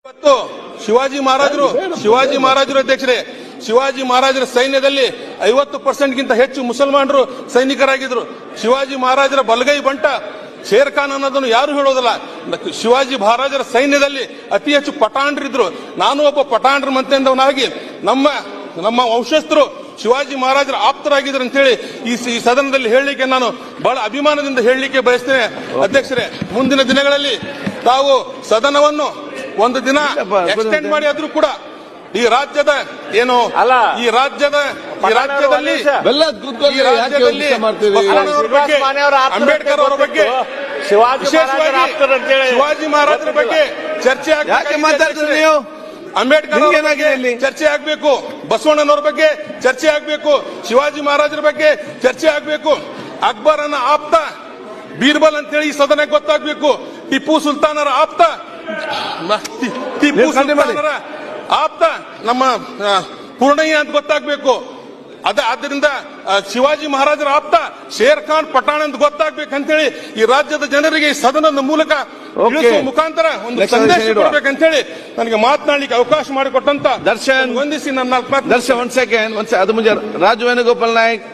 ಇವತ್ತು ಶಿವಾಜಿ ಮಹಾರಾಜರು ಅಧ್ಯಕ್ಷರೇ, ಶಿವಾಜಿ ಮಹಾರಾಜರ ಸೈನ್ಯದಲ್ಲಿ 50% ಹೆಚ್ಚು ಮುಸಲ್ಮಾನರು ಸೈನಿಕರಾಗಿದ್ರು. ಶಿವಾಜಿ ಮಹಾರಾಜರ ಬಲಗೈ ಬಂಟ ಶೇರ್ ಖಾನ್ ಅನ್ನೋದನ್ನು ಯಾರು ಹೇಳೋದಿಲ್ಲ. ಶಿವಾಜಿ ಮಹಾರಾಜರ ಸೈನ್ಯದಲ್ಲಿ ಅತಿ ಹೆಚ್ಚು ಪಠಾಣರಿದ್ರು. ನಾನು ಒಬ್ಬ ಪಠಾಣರ ಮಂತ್ರಿಯವನಾಗಿ ನಮ್ಮ ವಂಶಸ್ಥರು ಶಿವಾಜಿ ಮಹಾರಾಜರ ಆಪ್ತರಾಗಿದ್ರು ಅಂತ ಹೇಳಿ ಈ ಸದನದಲ್ಲಿ ಹೇಳಲಿಕ್ಕೆ ನಾನು ಬಹಳ ಅಭಿಮಾನದಿಂದ ಹೇಳಲಿಕ್ಕೆ ಬಯಸ್ತೇನೆ. ಅಧ್ಯಕ್ಷರೇ, ಮುಂದಿನ ದಿನಗಳಲ್ಲಿ ತಾವು ಸದನವನ್ನು ಒಂದು ದಿನ ಎಕ್ಸ್ಟೆಂಡ್ ಮಾಡಿ ಆದ್ರೂ ಕೂಡ ಈ ರಾಜ್ಯದ ಏನು ಈ ರಾಜ್ಯದಲ್ಲಿ ಅಂಬೇಡ್ಕರ್ ಅವರ ಬಗ್ಗೆ ಶಿವಾಜಿ ಮಹಾರಾಜರ ಬಗ್ಗೆ ಚರ್ಚೆ ಆಗ್ಬೇಕು. ಅಂಬೇಡ್ಕರ್ ಚರ್ಚೆ ಆಗ್ಬೇಕು, ಬಸವಣ್ಣನವರ ಬಗ್ಗೆ ಚರ್ಚೆ ಆಗ್ಬೇಕು, ಶಿವಾಜಿ ಮಹಾರಾಜರ ಬಗ್ಗೆ ಚರ್ಚೆ ಆಗ್ಬೇಕು. ಅಕ್ಬರನ ಆಪ್ತ ಬೀರ್ಬಲ್ ಅಂತೇಳಿ ಈ ಸದನಕ್ಕೆ ಗೊತ್ತಾಗ್ಬೇಕು. ಟಿಪ್ಪು ಸುಲ್ತಾನರ ಆಪ್ತ ನಮ್ಮ ಪೂರ್ಣಯ್ಯ ಅಂತ ಗೊತ್ತಾಗ್ಬೇಕು. ಆದ್ದರಿಂದ ಶಿವಾಜಿ ಮಹಾರಾಜರ ಆಪ್ತ ಶೇರ್ ಖಾನ್ ಪಠಾಣ್ ಅಂತ ಗೊತ್ತಾಗ್ಬೇಕಂತೇಳಿ ಈ ರಾಜ್ಯದ ಜನರಿಗೆ ಈ ಸದನದ ಮೂಲಕ ಮುಖಾಂತರ ಒಂದು ಸಂದೇಶ ಕೊಡಬೇಕಂತ ಹೇಳಿ ನನಗೆ ಮಾತನಾಡಲಿಕ್ಕೆ ಅವಕಾಶ ಮಾಡಿಕೊಟ್ಟಂತ ದರ್ಶನ್ ವಂದಿಸಿ ನನ್ನ ದರ್ಶನ್ 1 ಸೆಕೆಂಡ್ ಅದು ಮುಂಜೆ ರಾಜು ವೇಣುಗೋಪಾಲ್ ನಾಯ್ಕ್